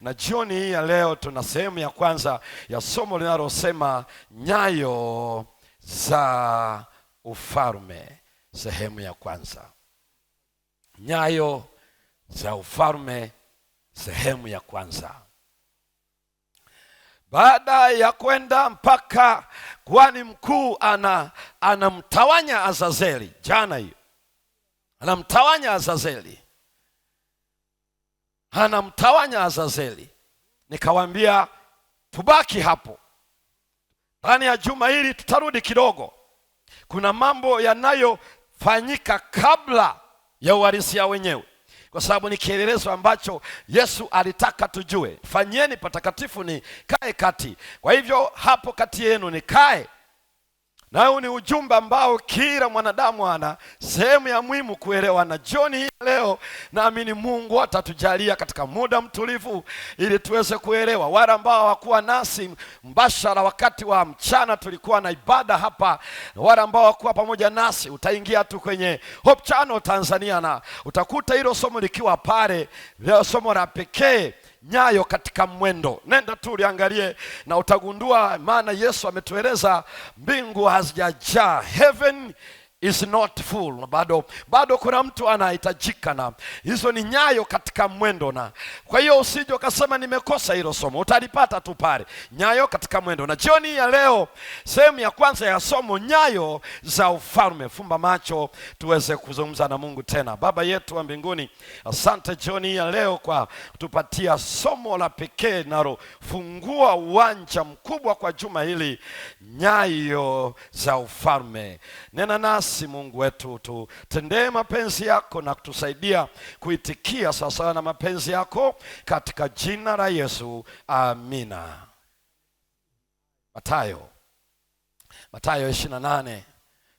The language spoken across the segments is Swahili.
Na jioni hii ya leo tuna sehemu ya kwanza ya somo linalosema nyayo za ufalme. Sehemu ya kwanza, nyayo za ufalme, sehemu ya kwanza. Baada ya kwenda mpaka kuhani mkuu anamtawanya Azazeli, jana hiyo anamtawanya Azazeli, nikawaambia tubaki hapo. Ndani ya juma hili tutarudi kidogo. Kuna mambo yanayofanyika kabla ya uhalisia wenyewe, kwa sababu ni kielelezo ambacho Yesu alitaka tujue. Fanyeni patakatifu ni kae kati. Kwa hivyo hapo kati yenu ni kae. Na huu ni ujumbe ambao kila mwanadamu ana sehemu ya muhimu kuelewa. Na jioni hii leo naamini Mungu atatujalia katika muda mtulivu ili tuweze kuelewa. Wale ambao hawakuwa nasi mbashara wakati wa mchana, tulikuwa na ibada hapa. Wale ambao hawakuwa pamoja nasi, utaingia tu kwenye Hope Channel Tanzania na utakuta hilo somo likiwa pale, leo somo la pekee, nyayo katika mwendo. Nenda tu uliangalie na utagundua, maana Yesu ametueleza mbingu hazijajaa, heaven is not full. Bado kuna mtu anahitajika, na hizo ni nyayo katika mwendo. Na kwa hiyo usije ukasema nimekosa hilo somo, utalipata tu pale, nyayo katika mwendo. Na jioni ya leo sehemu ya kwanza ya somo, nyayo za ufalme. Fumba macho tuweze kuzungumza na Mungu tena. Baba yetu wa mbinguni, asante jioni ya leo kwa kutupatia somo la pekee linalofungua uwanja mkubwa kwa juma hili, nyayo za ufalme. Nena nasi Mungu wetu, tutendee mapenzi yako na kutusaidia kuitikia sawasawa na mapenzi yako, katika jina la Yesu, amina. Mathayo 28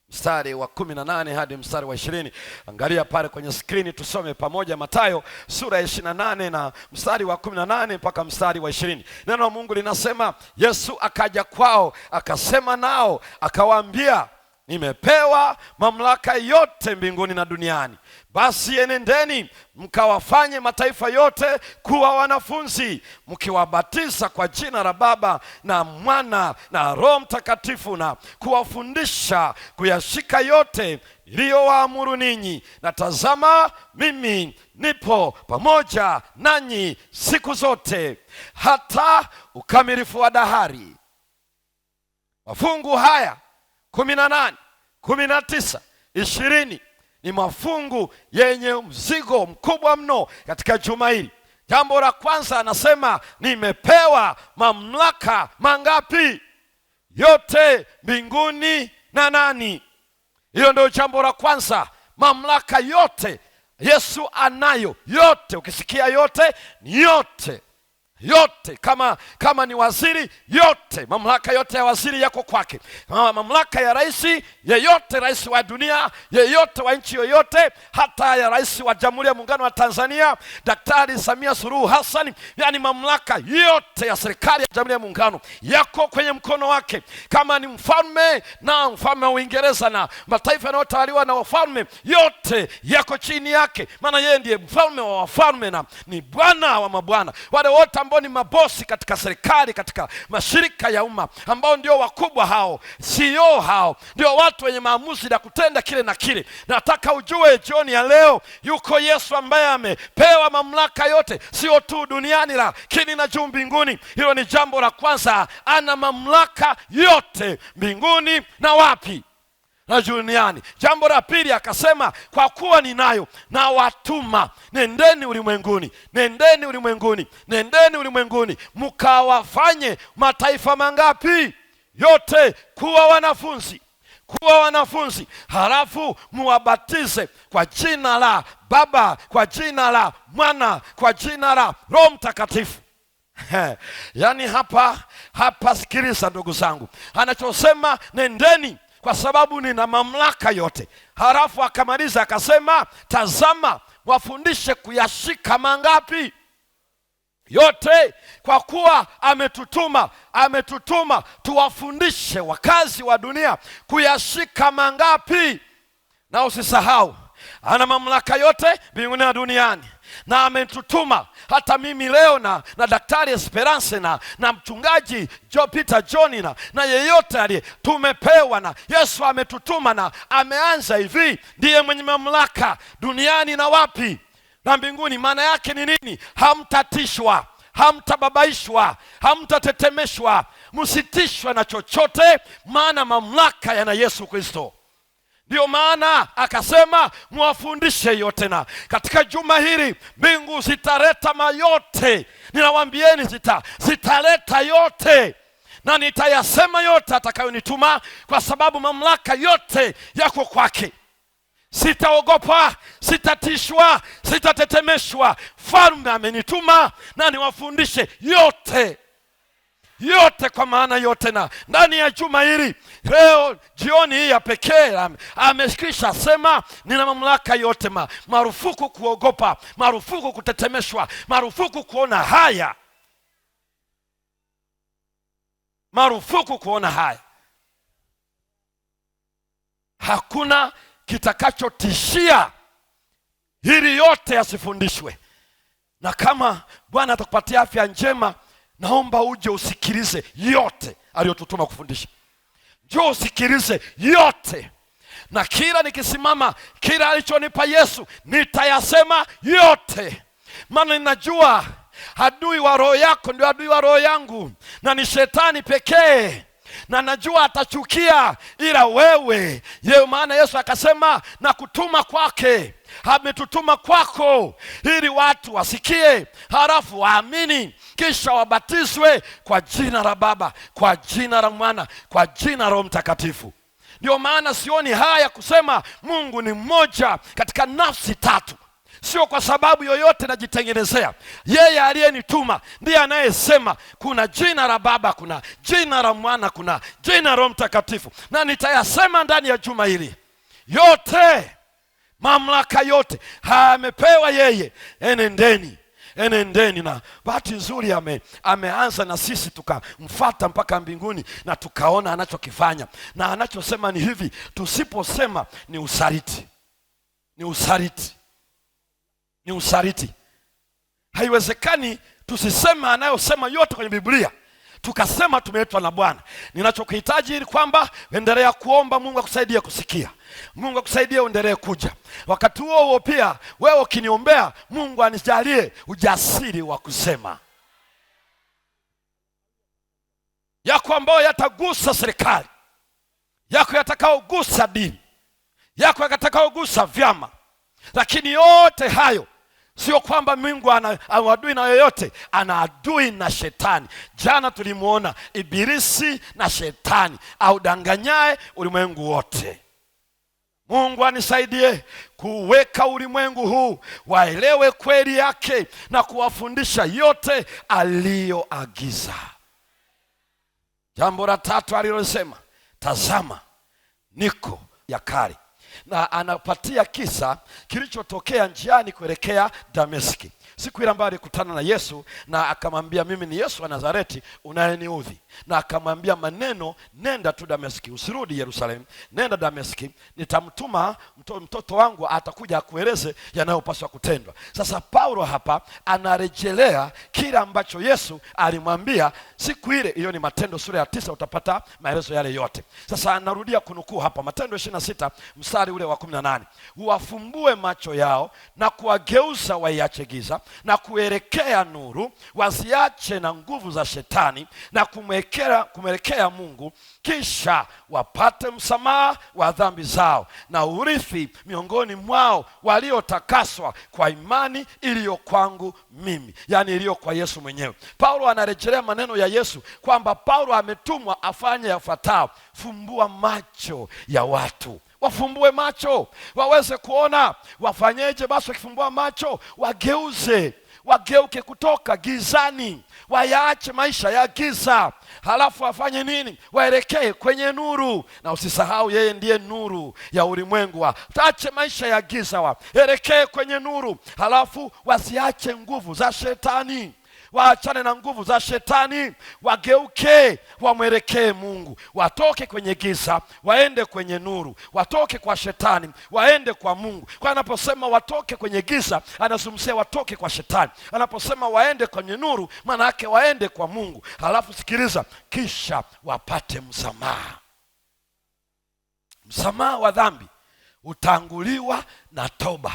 mstari wa 18 hadi mstari wa 20. Angalia pale kwenye skrini tusome pamoja. Mathayo sura ya 28 na mstari wa 18 mpaka mstari wa 20. Neno la Mungu linasema, Yesu akaja kwao, akasema nao, akawaambia, nimepewa mamlaka yote mbinguni na duniani. Basi enendeni mkawafanye mataifa yote kuwa wanafunzi, mkiwabatiza kwa jina la Baba na Mwana na Roho Mtakatifu, na kuwafundisha kuyashika yote niliyowaamuru ninyi. Na tazama, mimi nipo pamoja nanyi siku zote hata ukamilifu wa dahari. Mafungu haya 18, 19, 20 ni mafungu yenye mzigo mkubwa mno katika juma hili. Jambo la kwanza anasema nimepewa mamlaka mangapi? Yote mbinguni na nani. Hiyo ndio jambo la kwanza, mamlaka yote Yesu anayo. Yote, ukisikia yote ni yote. Yote, kama ni waziri, yote, mamlaka yote ya waziri yako kwake. Mamlaka ya rais yeyote, rais wa dunia yeyote, wa nchi yoyote, hata ya rais wa Jamhuri ya Muungano wa Tanzania Daktari Samia Suluhu Hassan, yani mamlaka yote ya serikali ya Jamhuri ya Muungano yako kwenye mkono wake. Kama ni mfalme na mfalme wa Uingereza na mataifa yanayotawaliwa na wafalme, yote yako chini yake, maana yeye ndiye mfalme wa wafalme na ni Bwana wa mabwana. Wale wote ambao ni mabosi katika serikali, katika mashirika ya umma, ambao ndio wakubwa, hao CEO, hao ndio watu wenye maamuzi na kutenda kile na kile. Nataka ujue jioni ya leo, yuko Yesu ambaye amepewa mamlaka yote, sio tu duniani lakini na juu mbinguni. Hilo ni jambo la kwanza, ana mamlaka yote mbinguni na wapi? Na duniani. Jambo la pili akasema, kwa kuwa ninayo na watuma, nendeni ulimwenguni mkawafanye mataifa mangapi? Yote kuwa wanafunzi, halafu muwabatize kwa jina la Baba, kwa jina la Mwana, kwa jina la Roho Mtakatifu. Yani hapa sikiliza ndugu zangu, anachosema nendeni kwa sababu nina mamlaka yote. Halafu akamaliza akasema, tazama wafundishe kuyashika mangapi? Yote. Kwa kuwa ametutuma tuwafundishe wakazi wa dunia kuyashika mangapi? Na usisahau ana mamlaka yote mbinguni na duniani. na ametutuma hata mimi leo na Daktari Esperance na mchungaji Peter John na yeyote aliye tumepewa na Yesu. Ametutuma na ameanza hivi, ndiye mwenye mamlaka duniani na wapi na mbinguni. Maana yake ni nini? Hamtatishwa, hamtababaishwa, hamtatetemeshwa, msitishwe na chochote, maana mamlaka yana Yesu Kristo. Ndio maana akasema muwafundishe yote, na katika juma hili mbingu zitaleta mayote. Ninawaambieni zitaleta yote, na nitayasema yote atakayonituma, kwa sababu mamlaka yote yako kwake. Sitaogopa, sitatishwa, sitatetemeshwa. Mfalme amenituma na niwafundishe yote. Yote kwa maana yote. Na ndani ya juma hili leo jioni hii ya pekee amekwisha sema nina mamlaka yote. Marufuku kuogopa, marufuku kutetemeshwa, marufuku kuona haya, marufuku kuona haya. Hakuna kitakachotishia hili yote yasifundishwe. Na kama Bwana atakupatia afya njema, naomba uje usikilize yote aliyotutuma kufundisha. Njoo usikilize yote, na kila nikisimama, kila alichonipa Yesu nitayasema yote. Maana ninajua adui wa roho yako ndio adui wa roho yangu, na ni shetani pekee, na najua atachukia ila wewe. Maana Yesu akasema na kutuma kwake, ametutuma kwako ili watu wasikie, halafu waamini, kisha wabatizwe kwa jina la Baba, kwa jina la Mwana, kwa jina la Roho Mtakatifu. Ndio maana sioni haya kusema Mungu ni mmoja katika nafsi tatu. Sio kwa sababu yoyote najitengenezea. Yeye aliyenituma ndiye anayesema kuna jina la Baba, kuna jina la Mwana, kuna jina la Roho Mtakatifu, na nitayasema ndani ya juma hili yote. Mamlaka yote amepewa yeye. Enendeni. Na bahati nzuri ameanza na sisi tukamfuata mpaka mbinguni, na tukaona anachokifanya. Na anachosema ni hivi, tusiposema ni usaliti. Ni usaliti. Haiwezekani tusisema anayosema yote kwenye Biblia tukasema tumeitwa na Bwana. Ninachokuhitaji ili kwamba endelea kuomba Mungu akusaidie kusikia, Mungu akusaidie uendelee kuja. Wakati huo pia wewe ukiniombea, Mungu anijalie ujasiri wa kusema yako ambayo yatagusa serikali yako, yatakaogusa dini yako, yatakaogusa vyama. Lakini yote hayo sio kwamba Mungu ana adui na yoyote, ana adui na shetani. Jana tulimuona Ibilisi na shetani audanganyaye ulimwengu wote. Mungu anisaidie kuweka ulimwengu huu waelewe kweli yake na kuwafundisha yote aliyoagiza. Jambo la tatu alilosema, tazama niko yakari. Na anapatia kisa kilichotokea njiani kuelekea Dameski. Siku ile ambayo alikutana na Yesu na akamwambia, mimi ni Yesu wa Nazareti unayeniudhi. Na akamwambia maneno, nenda tu Dameski, usirudi Yerusalemu, nenda Dameski, nitamtuma mtoto wangu atakuja akueleze yanayopaswa kutendwa. Sasa Paulo hapa anarejelea kile ambacho Yesu alimwambia siku ile. Hiyo ni Matendo sura ya 9, utapata maelezo yale yote. Sasa anarudia kunukuu hapa Matendo 26 mstari ule wa 18. Uwafumbue macho yao na kuwageuza waiache giza na kuelekea nuru, wasiache na nguvu za shetani na kumwelekea Mungu, kisha wapate msamaha wa dhambi zao na urithi miongoni mwao waliotakaswa kwa imani iliyo kwangu mimi, yani iliyo kwa Yesu mwenyewe. Paulo anarejelea maneno ya Yesu kwamba Paulo ametumwa afanye yafuatayo: fumbua macho ya watu. Wafumbue macho waweze kuona. Wafanyeje basi? Wakifumbua macho wageuke kutoka gizani, wayaache maisha ya giza. Halafu wafanye nini? Waelekee kwenye nuru. Na usisahau yeye ndiye nuru ya ulimwengu. Taache maisha ya giza, waelekee kwenye nuru. Halafu wasiache nguvu za shetani. waachane na nguvu za shetani, wageuke, wamwelekee Mungu, watoke kwenye giza waende kwenye nuru, watoke kwa shetani waende kwa Mungu. Kwa anaposema watoke kwenye giza, anazungumzia watoke kwa shetani. Anaposema waende kwenye nuru, maana yake waende kwa Mungu. Halafu sikiliza, kisha wapate msamaha. Msamaha wa dhambi utanguliwa na toba.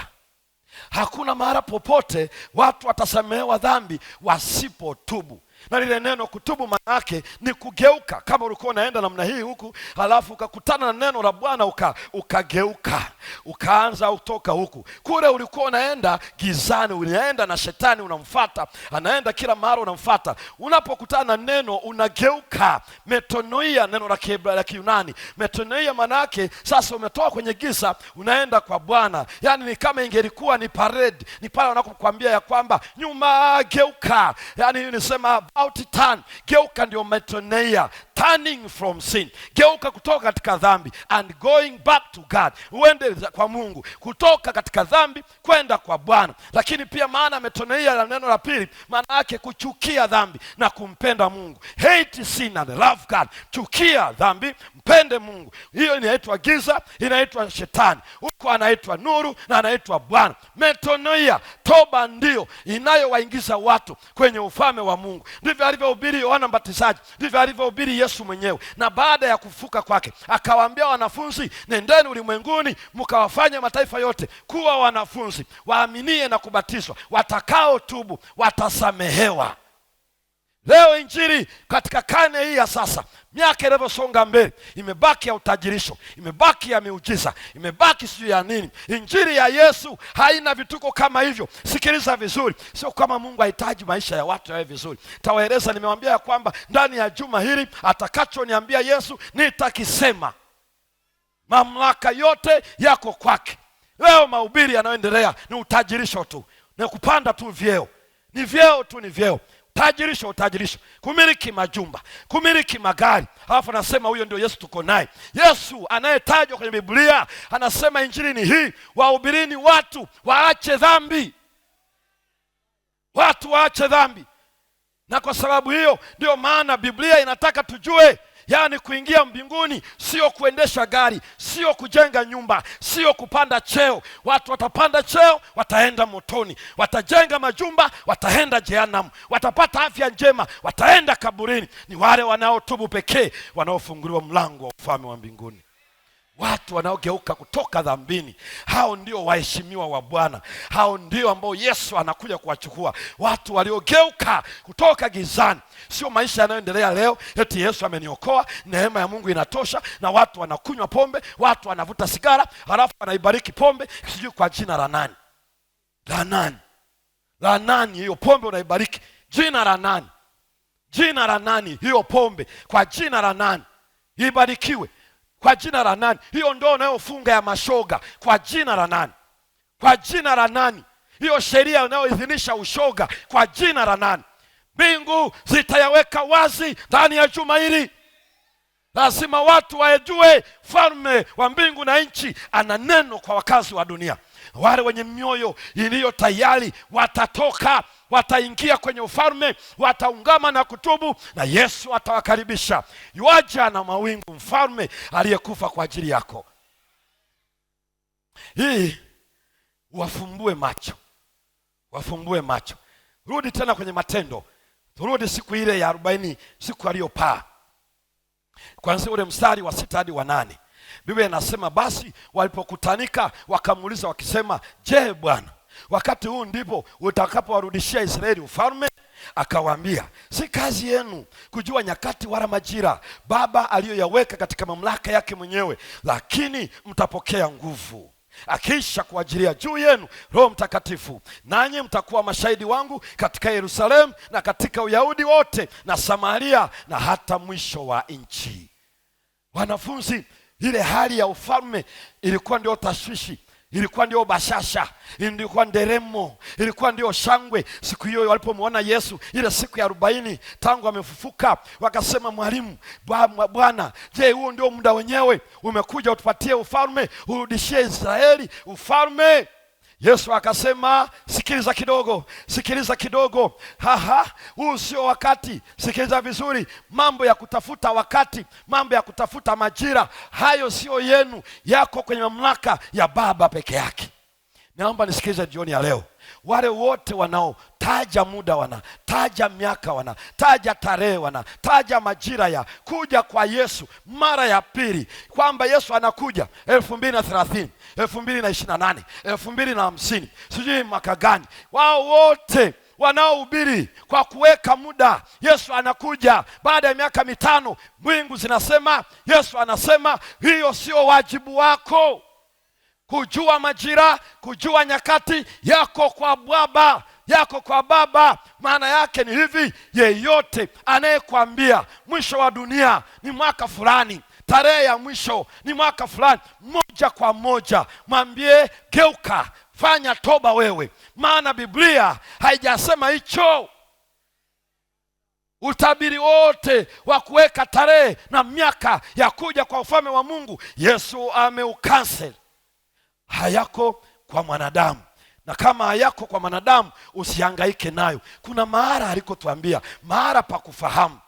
Hakuna mahala popote watu watasamehewa dhambi wasipotubu. Na lile neno kutubu maana yake ni kugeuka. Kama ulikuwa unaenda namna hii huku, halafu ukakutana na neno la Bwana ukageuka, ukaanza utoka huku. Kule ulikuwa unaenda gizani, unaenda na shetani unamfuata, anaenda kila mahali unamfuata. Unapokutana na neno unageuka. Metanoia, neno la Kiebrania la Kiyunani. Metanoia maana yake sasa umetoka kwenye giza unaenda kwa Bwana. Yaani ni kama ingelikuwa ni parade, ni pale wanapokuambia ya kwamba nyuma geuka. Yaani nisema about turn. Geuka ndio metanoia, turning from sin. Geuka kutoka katika dhambi and going back to God. Uende kwa Mungu, kutoka katika dhambi kwenda kwa Bwana. Lakini pia maana metanoia la neno la pili maana yake kuchukia dhambi na kumpenda Mungu. Hate sin and love God. Chukia dhambi, mpende Mungu. Hiyo inaitwa giza, inaitwa shetani. Huko anaitwa nuru na anaitwa Bwana. Metanoia, toba ndio inayowaingiza watu kwenye ufalme wa Mungu. Ndivyo alivyohubiri Yohana Mbatizaji, ndivyo alivyohubiri Yesu mwenyewe. Na baada ya kufuka kwake akawaambia wanafunzi, nendeni ulimwenguni mkawafanye mataifa yote kuwa wanafunzi, waaminie na kubatizwa, watakao tubu watasamehewa. Leo injili katika karne hii ya sasa, miaka inavyosonga mbele, imebaki ya utajirisho, imebaki ya miujiza, imebaki sio ya nini. Injili ya Yesu haina vituko kama hivyo. Sikiliza vizuri, sio kama Mungu hahitaji maisha ya watu yawe vizuri. Tawaeleza, nimewambia ya kwamba ndani ya juma hili atakachoniambia Yesu nitakisema. Mamlaka yote yako kwake. Leo mahubiri yanayoendelea ni utajirisho tu, ni kupanda tu vyeo, ni vyeo tu, ni vyeo. Utajirisho, kumiliki majumba, kumiliki magari. Halafu anasema huyo ndio Yesu tuko naye. Yesu anayetajwa kwenye Biblia anasema injili ni hii, wahubirini watu waache dhambi. Watu waache dhambi. Na kwa sababu hiyo ndio maana Biblia inataka tujue, yaani kuingia mbinguni sio kuendesha gari, sio kujenga nyumba, sio kupanda cheo. Watu watapanda cheo, wataenda motoni. Watajenga majumba, wataenda jehanamu. Watapata afya njema, wataenda kaburini. Ni wale wanaotubu pekee wanaofunguliwa mlango wa ufalme wa mbinguni. Watu wanaogeuka kutoka dhambini, hao ndio waheshimiwa wa Bwana. Hao ndio ambao Yesu anakuja kuwachukua. Watu waliogeuka kutoka gizani. Sio maisha yanayoendelea leo, eti Yesu ameniokoa, neema ya Mungu inatosha, na watu wanakunywa pombe, watu wanavuta sigara, halafu wanaibariki pombe sijui kwa jina la nani. La nani? La nani hiyo pombe unaibariki? Jina la nani? Jina la nani hiyo pombe? Kwa jina la nani ibarikiwe? Kwa jina la nani? Hiyo ndio unayofunga ya mashoga. Kwa jina la nani? Kwa jina la nani? Hiyo sheria unayoidhinisha ushoga. Kwa jina la nani? Mbingu zitayaweka wazi ndani ya juma hili. Lazima watu waejue mfalme wa mbingu na nchi ana neno kwa wakazi wa dunia. Wale wenye mioyo iliyo tayari watatoka, wataingia kwenye ufalme, wataungama na kutubu, na Yesu atawakaribisha. Yuaja na mawingu, mfalme aliyekufa kwa ajili yako. Hii wafumbue macho, wafumbue macho. Rudi tena kwenye Matendo, turudi siku ile ya 40, siku aliyopaa, kwanza ule mstari wa 6 hadi wa 8. Biblia inasema basi walipokutanika wakamuuliza wakisema, je, Bwana, wakati huu ndipo utakapowarudishia Israeli ufalme? Akawaambia, si kazi yenu kujua nyakati wala majira Baba aliyoyaweka katika mamlaka yake mwenyewe, lakini mtapokea nguvu akisha kuajilia juu yenu Roho Mtakatifu, nanyi mtakuwa mashahidi wangu katika Yerusalemu na katika Uyahudi wote na Samaria na hata mwisho wa nchi. Wanafunzi, ile hali ya ufalme ilikuwa ndio tashwishi, ilikuwa ndio bashasha, ilikuwa nderemo, ilikuwa ndio shangwe. Siku hiyo walipomwona Yesu ile siku ya 40 tangu amefufuka, wakasema, mwalimu, Bwana, je, huo ndio muda wenyewe umekuja utupatie ufalme, urudishie Israeli ufalme? Yesu akasema, sikiliza kidogo, sikiliza kidogo. Huu sio wakati. Sikiliza vizuri, mambo ya kutafuta wakati, mambo ya kutafuta majira, hayo sio yenu, yako kwenye mamlaka ya Baba peke yake. Naomba nisikilize jioni ya leo. Wale wote wanaotaja muda, wanataja miaka, wanataja tarehe, wanataja majira ya kuja kwa Yesu mara ya pili, kwamba Yesu anakuja 2030, 2028, 2050, sijui mwaka gani. Wao wote wanaohubiri kwa kuweka muda, Yesu anakuja baada ya miaka 5, mbingu zinasema, Yesu anasema, hiyo sio wajibu wako. Kujua majira, kujua nyakati yako kwa Baba, yako kwa Baba. Maana yake ni hivi, yeyote anayekwambia mwisho wa dunia ni mwaka fulani, tarehe ya mwisho ni mwaka fulani, moja kwa moja mwambie, geuka, fanya toba wewe, maana Biblia haijasema hicho. Utabiri wote wa kuweka tarehe na miaka ya kuja kwa ufalme wa Mungu, Yesu ameukansel. Hayako kwa mwanadamu, na kama hayako kwa mwanadamu usihangaike nayo. Kuna mahara alikotuambia, mahara pa kufahamu.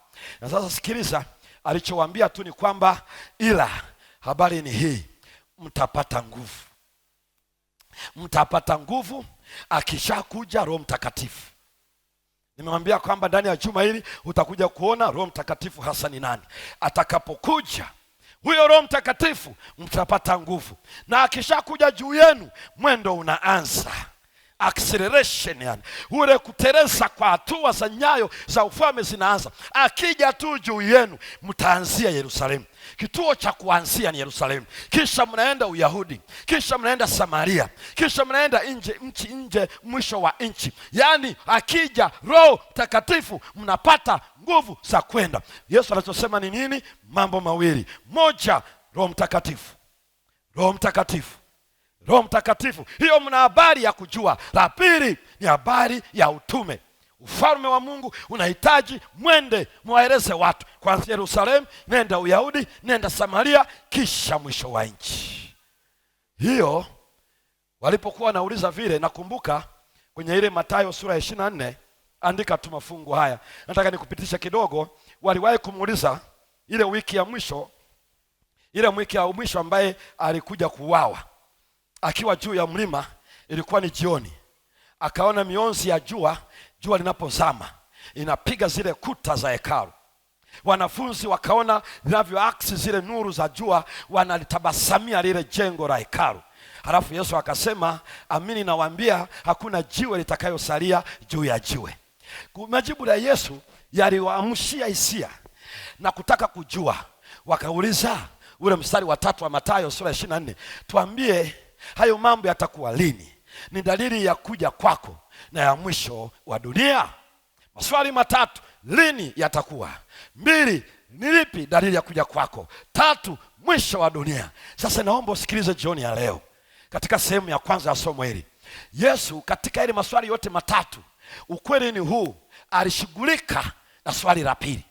Na sasa sikiliza, alichowaambia tu ni kwamba, ila habari ni hii, mtapata nguvu. Mtapata nguvu akishakuja Roho Mtakatifu. Nimemwambia kwamba ndani ya juma hili utakuja kuona Roho Mtakatifu hasa ni nani. Atakapokuja huyo Roho Mtakatifu, mtapata nguvu, na akishakuja juu yenu, mwendo unaanza acceleration, yani ule kutereza kwa hatua za nyayo za ufalme zinaanza. Akija tu juu yenu, mtaanzia Yerusalemu. Kituo cha kuanzia ni Yerusalemu, kisha mnaenda Uyahudi, kisha mnaenda Samaria, kisha mnaenda nje mwisho wa nchi. Yani akija Roho Mtakatifu, mnapata nguvu za kwenda. Yesu anachosema ni nini? Mambo mawili. Moja, Roho Mtakatifu. Roho Mtakatifu, Roho Mtakatifu, hiyo mna habari ya kujua. La pili ni habari ya utume. Ufalme wa Mungu unahitaji mwende mwaeleze watu, kwanza Yerusalemu, nenda Uyahudi, nenda Samaria, kisha mwisho wa nchi. Hiyo walipokuwa wanauliza vile, nakumbuka kwenye ile Mathayo sura ya 24, andika tu mafungu haya, nataka nikupitisha kidogo. Waliwahi kumuuliza ile wiki ya mwisho, ambaye alikuja kuuawa, akiwa juu ya mlima, ilikuwa ni jioni, akaona mionzi ya jua linapozama inapiga zile kuta za hekalu. Wanafunzi wakaona linavyoaksi zile nuru za jua, wanalitabasamia lile jengo la hekalu. Halafu Yesu akasema, amini nawaambia, hakuna jiwe litakayosalia juu ya jiwe. Majibu ya Yesu yaliwaamshia hisia na kutaka kujua. Wakauliza ule mstari wa 3 wa Mathayo sura ya 24, tuambie hayo mambo yatakuwa lini? Ni dalili ya kuja kwako na ya mwisho wa dunia. Maswali matatu: lini yatakuwa? 2, ni lipi dalili ya kuja kwako? 3, mwisho wa dunia. Sasa naomba usikilize jioni ya leo, katika sehemu ya kwanza ya somo hili. Yesu katika ile maswali yote matatu, ukweli ni huu, alishughulika na swali la pili.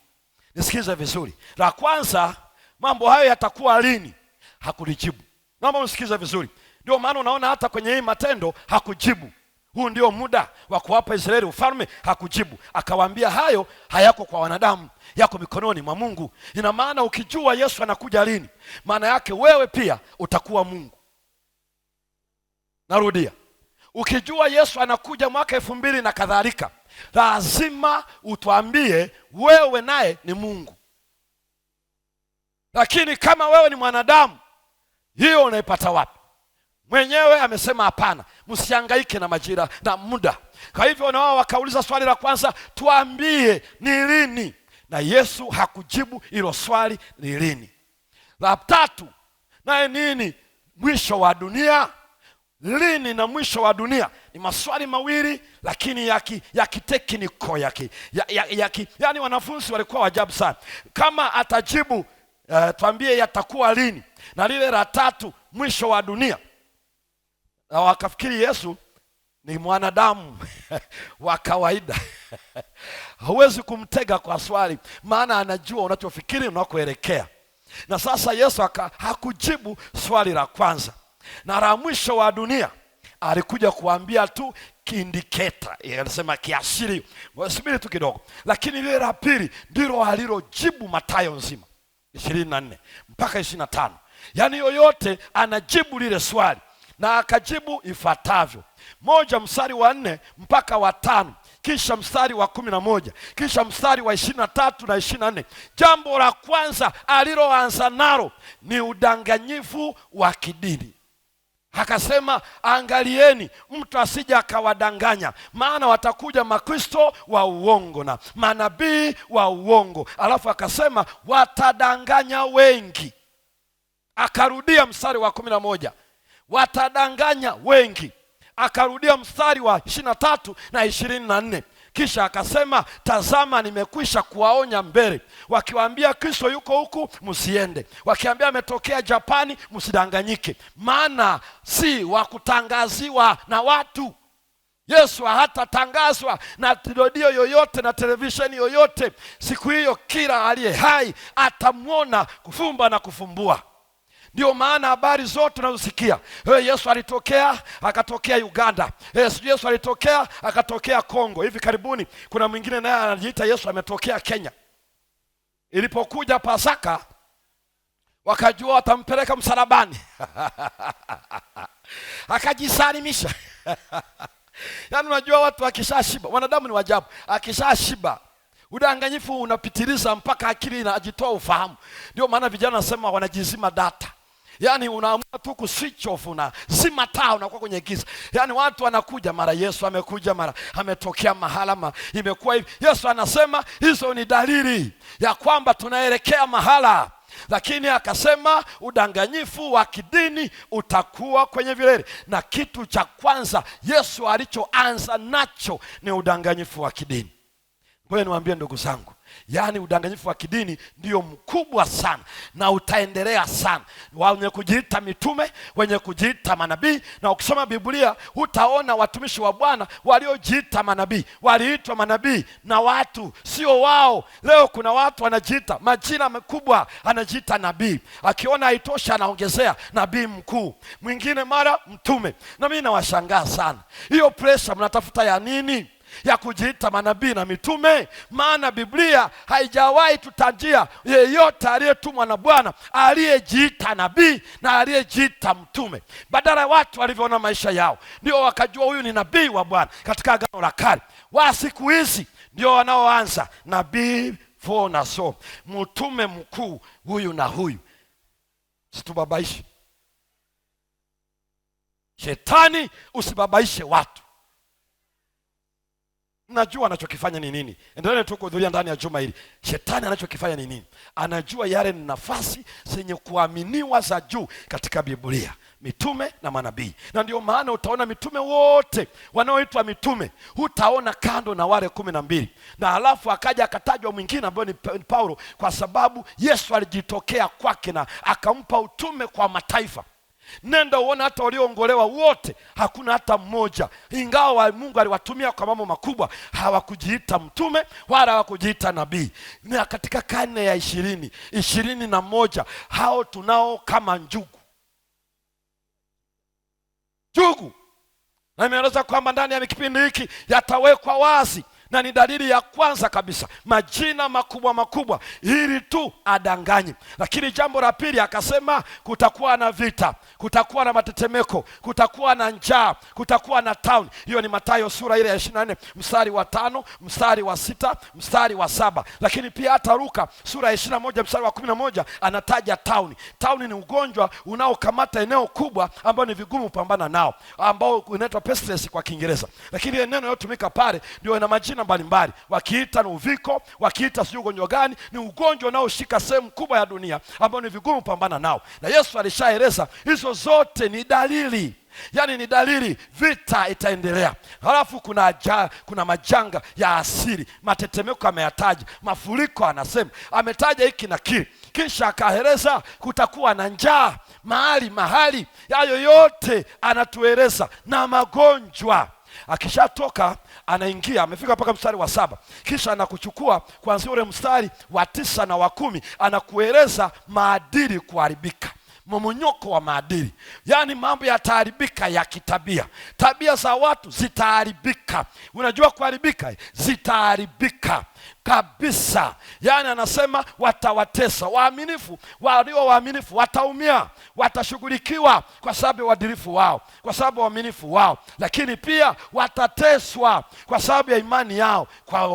Nisikilize vizuri. La kwanza, mambo hayo yatakuwa lini, hakulijibu. Naomba usikilize vizuri. Ndio maana unaona hata kwenye hii Matendo hakujibu. Huu ndio muda wa kuwapa Israeli ufalme, hakujibu. Akawaambia hayo hayako kwa wanadamu, yako mikononi mwa Mungu. Ina maana ukijua Yesu anakuja lini, maana yake wewe pia utakuwa Mungu. Narudia, ukijua Yesu anakuja mwaka 2000 na kadhalika, lazima utuambie wewe naye ni Mungu. Lakini kama wewe ni mwanadamu, hiyo unaipata wapi? Mwenyewe amesema hapana, msihangaike na majira na muda. Kwa hivyo na wao wakauliza swali la kwanza, tuambie ni lini, na Yesu hakujibu hilo swali ni lini. La 3, naye nini? Mwisho wa dunia. Lini na mwisho wa dunia ni maswali mawili, lakini ya kitekniko, yani wanafunzi walikuwa wajabu sana. Kama atajibu tuambie yatakuwa lini, na lile la 3, mwisho wa dunia, na wakafikiri Yesu ni mwanadamu wa kawaida. Hauwezi kumtega kwa swali, maana anajua unachofikiri, unakoelekea. Na sasa Yesu hakujibu swali la kwanza. Na la mwisho wa dunia alikuja kuambia tu kiindiketa, anasema kiashirio. Subiri tu kidogo. Lakini lile la pili ndilo alilojibu Mathayo nzima 24 mpaka 25. Yaani yoyote anajibu lile swali, na akajibu ifuatavyo: 1 mstari wa 4 mpaka wa 5, kisha mstari wa 11, kisha mstari wa 23 na 24. Jambo la kwanza aliloanza nalo ni udanganyifu wa kidini. Akasema, angalieni mtu asije akawadanganya, maana watakuja makristo wa uongo na manabii wa uongo. Alafu akasema watadanganya wengi. Akarudia mstari wa 11, watadanganya wengi. Akarudia mstari wa 23 na 24. Kisha akasema, tazama nimekwisha kuwaonya mbele. Wakiwaambia Kristo yuko huku, msiende. Wakiambia ametokea Japani, msidanganyike, maana si wa kutangaziwa na watu. Yesu hatatangazwa na redio yoyote na televisheni yoyote. Siku hiyo kila aliye hai atamwona kufumba na kufumbua. Ndio maana habari zote unazosikia, Yesu alitokea akatokea Uganda, Yesu alitokea akatokea Kongo. Hivi karibuni kuna mwingine naye anajiita Yesu ametokea Kenya. Ilipokuja Pasaka wakajua watampeleka msalabani akajisalimisha. Yaani unajua watu akishashiba, wanadamu ni wajabu, akishashiba udanganyifu unapitiliza mpaka akili inajitoa ufahamu. Ndio maana vijana nasema wanajizima data. Yaani unaamua tu kuswitch off, na zima taa, unakuwa kwenye giza. Yaani watu wanakuja, mara Yesu amekuja, mara ametokea mahala, imekuwa hivi. Yesu anasema hizo ni dalili ya kwamba tunaelekea mahala. Lakini akasema udanganyifu wa kidini utakuwa kwenye vilele. Na kitu cha kwanza Yesu alichoanza nacho ni udanganyifu wa kidini. Kwa hiyo niwaambie ndugu zangu, yaani udanganyifu wa kidini ndio mkubwa sana na utaendelea sana. Wenye kujiita mitume, wenye kujiita manabii, na ukisoma Biblia utaona watumishi wa Bwana waliojiita manabii, waliitwa manabii na watu sio wao. Leo kuna watu wanajiita majina makubwa, anajiita nabii, akiona haitosha anaongezea nabii mkuu, mwingine mara mtume. Na mimi nawashangaa sana, hiyo pressure mnatafuta ya nini ya kujiita manabii na mitume? Maana Biblia haijawahi tutajia yeyote aliyetumwa na Bwana aliyejiita nabii na aliyejiita mtume. Badala ya watu walivyoona maisha yao ndio wakajua huyu ni nabii wa Bwana. Katika Agano la Kale, wa siku hizi ndio wanaoanza nabii fo na so, mtume mkuu huyu na huyu. Situbabaishe shetani, usibabaishe watu. Najua anachokifanya ni nini. Endelea tu kuhudhuria ndani ya juma hili. Shetani anachokifanya ni nini? Anajua yale ni nafasi zenye kuaminiwa za juu katika Biblia, mitume na manabii. Na ndio maana utaona mitume wote wanaoitwa mitume, hutaona kando na wale 12. Na halafu akaja akatajwa mwingine ambaye ni Paulo, kwa sababu Yesu alijitokea kwake na akampa utume kwa mataifa. Nenda uone hata walioongolewa wote hakuna hata mmoja, ingawa Mungu aliwatumia kwa mambo makubwa, hawakujiita mtume wala hawakujiita nabii. Na katika karne ya 21 hao tunao kama njugu. Na imeeleza kwamba ndani ya kipindi hiki yatawekwa wazi, na ni dalili ya kwanza kabisa, majina makubwa makubwa ili tu adanganye. Lakini jambo la pili akasema kutakuwa na vita, kutakuwa na matetemeko, kutakuwa na njaa, kutakuwa na town. Hiyo ni Mathayo sura ile ya 24 mstari wa 5, mstari wa 6, mstari wa 7. Lakini pia hata Luka sura ya 21 mstari wa 11 anataja town. Town ni ugonjwa unaokamata eneo kubwa ambao ni vigumu kupambana nao, ambao unaitwa pestilence kwa Kiingereza. Lakini neno linalotumika pale ndio ina majina mbalimbali, wakiita ni uviko, wakiita sio ugonjwa gani. Ni ugonjwa unaoshika sehemu kubwa ya dunia ambao ni vigumu kupambana nao. Na Yesu alishaeleza hizo zote ni dalili, yaani ni dalili vita itaendelea. Halafu kuna majanga ya asili, matetemeko ameyataja, mafuriko anasema, ametaja hiki na kile. Kisha akaeleza kutakuwa na njaa mahali, hayo yote anatueleza, na magonjwa. Akishatoka anaingia, amefika mpaka mstari wa 7, kisha anakuchukua kuanzia ule mstari wa 9 na wa 10, anakueleza maadili kuharibika. mmomonyoko wa maadili, yaani mambo yataharibika ya kitabia. Tabia za watu zitaharibika. Unajua kuharibika, zitaharibika kabisa. Yaani anasema watawatesa waaminifu, walio waaminifu wataumia, watashughulikiwa kwa sababu ya uadilifu wao, kwa sababu ya uaminifu wao, lakini pia watateswa kwa sababu ya imani yao kwa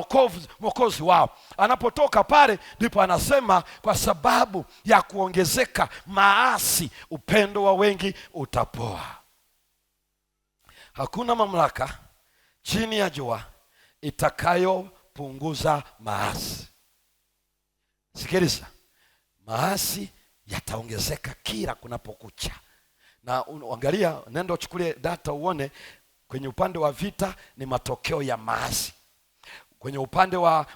Mwokozi wao. Anapotoka pale ndipo anasema kwa sababu ya kuongezeka maasi, upendo wa wengi utapoa. Hakuna mamlaka chini ya jua itakayopunguza maasi. Sikiliza, maasi yataongezeka kila kunapokucha. Na angalia, nenda uchukulie data uone kwenye upande wa vita ni matokeo ya maasi. Kwenye upande wa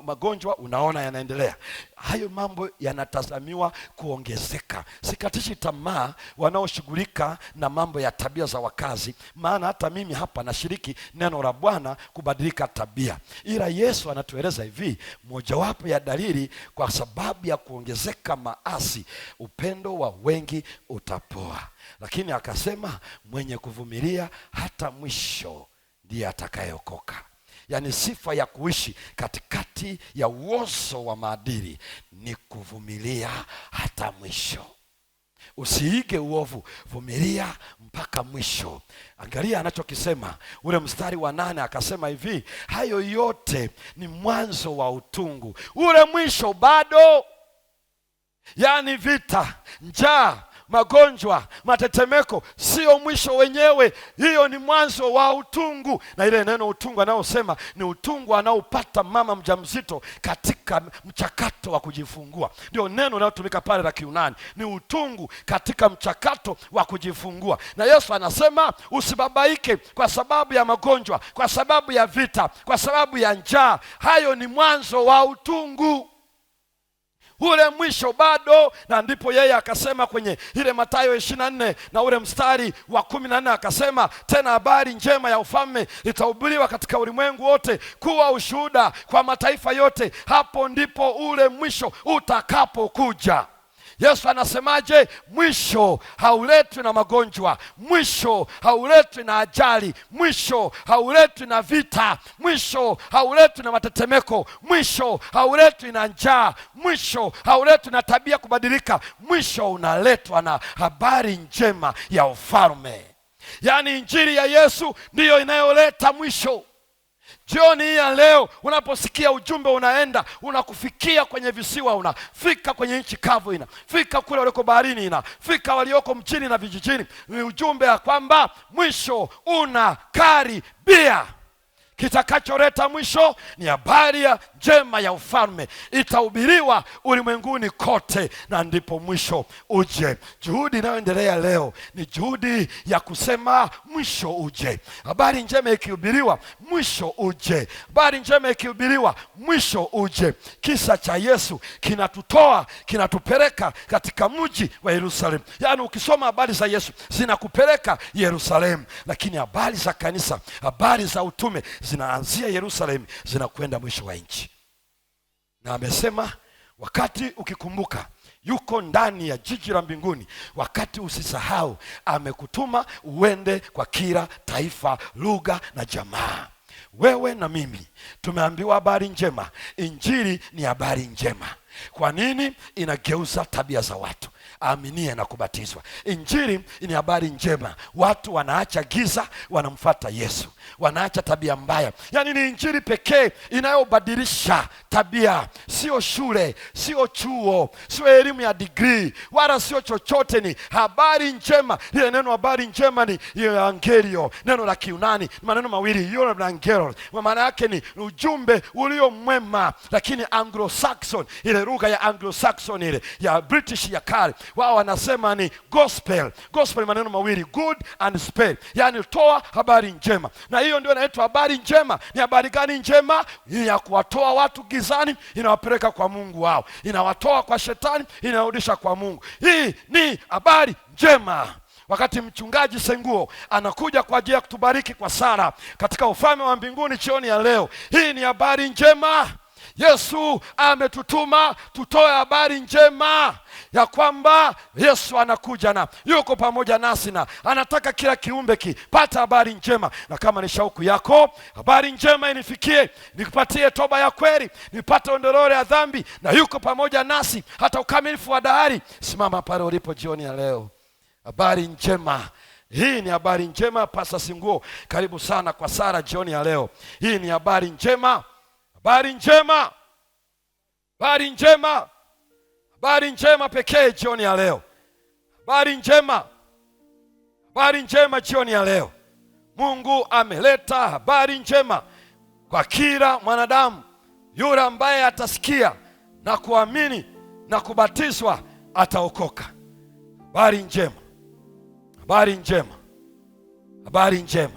magonjwa unaona yanaendelea. Hayo mambo yanatazamiwa kuongezeka. Sikatishi tamaa wanaoshughulika na mambo ya tabia za wakazi, maana hata mimi hapa nashiriki neno la Bwana kubadilika tabia. Ila Yesu anatueleza hivi, mojawapo ya dalili kwa sababu ya kuongezeka maasi, upendo wa wengi utapoa. Lakini akasema mwenye kuvumilia hata mwisho ndiye atakayeokoka. Yaani sifa ya kuishi katikati ya uozo wa maadili ni kuvumilia hata mwisho. Usiige uovu, vumilia mpaka mwisho. Angalia anachokisema ule mstari wa 8, akasema hivi, hayo yote ni mwanzo wa utungu, ule mwisho bado. Yaani vita, njaa, magonjwa, matetemeko sio mwisho wenyewe, hiyo ni mwanzo wa utungu. Na ile neno utungu anaosema ni utungu anaopata mama mjamzito katika mchakato wa kujifungua. Ndio neno linalotumika pale la Kiunani, ni utungu katika mchakato wa kujifungua. Na Yesu anasema usibabaike kwa sababu ya magonjwa, kwa sababu ya vita, kwa sababu ya njaa. Hayo ni mwanzo wa utungu, ule mwisho bado. Na ndipo yeye akasema kwenye ile Mathayo 24 na ule mstari wa 14, akasema tena habari njema ya ufalme itahubiriwa katika ulimwengu wote kuwa ushuhuda kwa mataifa yote, hapo ndipo ule mwisho utakapokuja. Yesu anasemaje? Mwisho hauletwi na magonjwa, mwisho hauletwi na ajali, mwisho hauletwi na vita, mwisho hauletwi na matetemeko, mwisho hauletwi na njaa, mwisho hauletwi na tabia kubadilika. Mwisho unaletwa na habari njema ya ufalme. Yaani injili ya Yesu ndiyo inayoleta mwisho. Jioni hii ya leo unaposikia ujumbe unaenda unakufikia kwenye visiwa, unafika kwenye nchi kavu, inafika kule waliko baharini, inafika walioko mjini na vijijini, ni ujumbe ya kwamba mwisho unakaribia. Kitakacholeta mwisho ni habari ya njema ya ufalme, itahubiriwa ulimwenguni kote, na ndipo mwisho uje. Juhudi inayoendelea leo ni juhudi ya kusema mwisho uje. Habari njema ikihubiriwa, mwisho uje. Habari njema ikihubiriwa, mwisho uje. Kisa cha Yesu kinatutoa, kinatupeleka katika mji wa Yerusalemu. Yaani ukisoma habari za Yesu zinakupeleka Yerusalemu, lakini habari za kanisa, habari za utume zinaanzia Yerusalemu, zinakwenda mwisho wa nchi. Na amesema wakati ukikumbuka yuko ndani ya jiji la mbinguni, wakati usisahau amekutuma uende kwa kila taifa, lugha na jamaa. Wewe na mimi tumeambiwa habari njema. Injili ni habari njema. Kwa nini? Inageuza tabia za watu. Aminie na kubatizwa. Injili ni habari njema. Watu wanaacha giza, wanamfuata Yesu, wanaacha tabia mbaya. Yaani ni injili pekee inayobadilisha tabia. Sio shule, sio chuo, sio elimu ya degree, wala sio chochote. Ni habari njema. Ile neno habari njema ni evangelio, neno la Kiunani, maneno mawili, yule na angelo. Maana yake ni ujumbe ulio mwema. Lakini Anglo-Saxon, ile lugha ya Anglo-Saxon ile ya British ya kale, wao wanasema ni gospel. Gospel maneno mawili, good and spell, yani toa habari njema. Na hiyo ndio inaitwa habari njema. Ni habari gani njema? Ni ya kuwatoa watu gizani, inawapeleka kwa Mungu wao, inawatoa kwa shetani, inarudisha kwa Mungu. Hii ni habari njema. Wakati mchungaji Senguo anakuja kwa ajili ya kutubariki kwa sala katika ufalme wa mbinguni jioni ya leo, hii ni habari njema Yesu ametutuma tutoe habari njema ya kwamba Yesu anakuja na yuko pamoja nasi na anataka kila kiumbe kipata habari njema. Na kama ni shauku yako habari njema inifikie, nikupatie toba ya kweli, nipate ondoleo ya dhambi, na yuko pamoja nasi hata ukamilifu wa dahari, simama pale ulipo jioni ya leo. Habari njema hii ni habari njema. Pasa Singuo, karibu sana kwa Sara jioni ya leo. Hii ni habari njema, habari njema, habari njema, habari njema pekee jioni ya leo. Habari njema, habari njema jioni ya leo. Mungu ameleta habari njema kwa kila mwanadamu yule ambaye atasikia na kuamini na kubatizwa ataokoka. Habari njema, habari njema, habari njema.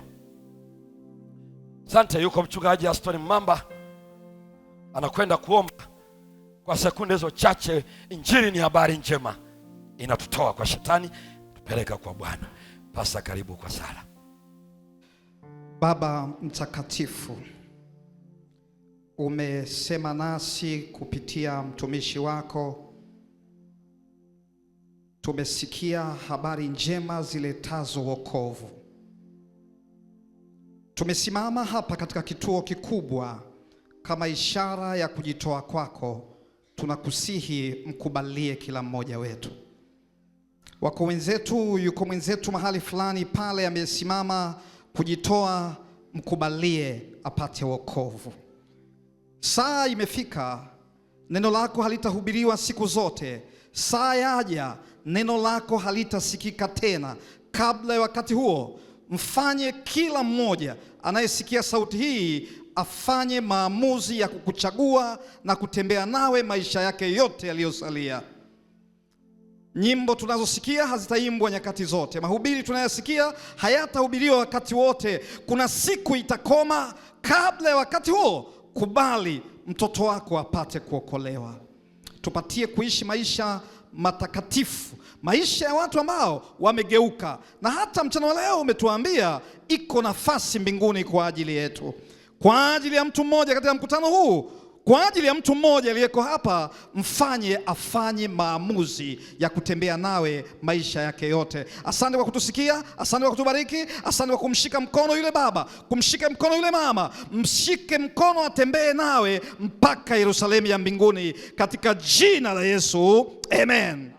Asante. Yuko mchungaji Aston Mamba anakwenda kuomba kwa sekunde hizo chache. Injili ni habari njema, inatutoa kwa shetani, tupeleka kwa Bwana. Pasa, karibu kwa sala. Baba mtakatifu, umesema nasi kupitia mtumishi wako. Tumesikia habari njema ziletazo wokovu. Tumesimama hapa katika kituo kikubwa kama ishara ya kujitoa kwako. Tunakusihi mkubalie kila mmoja wetu. Wako wenzetu, yuko mwenzetu mahali fulani pale amesimama kujitoa, mkubalie apate wokovu. Saa imefika, neno lako halitahubiriwa siku zote. Saa yaja, neno lako halitasikika tena. Kabla ya wakati huo, mfanye kila mmoja anayesikia sauti hii afanye maamuzi ya kukuchagua na kutembea nawe maisha yake yote yaliyosalia. Nyimbo tunazosikia hazitaimbwa nyakati zote. Mahubiri tunayosikia hayatahubiriwa wakati wote. Kuna siku itakoma. Kabla ya wakati huo, kubali mtoto wako apate kuokolewa. Tupatie kuishi maisha matakatifu, maisha ya watu ambao wamegeuka. Na hata mchana leo umetuambia iko nafasi mbinguni kwa ajili yetu, kwa ajili ya mtu mmoja katika mkutano huu, kwa ajili ya mtu mmoja aliyeko hapa. Mfanye afanye maamuzi ya kutembea nawe maisha yake yote. Asante kwa kutusikia, asante kwa kutubariki, asante kwa kumshika mkono yule baba, kumshika mkono yule mama. Mshike mkono, atembee nawe mpaka Yerusalemu ya mbinguni, katika jina la Yesu, amen.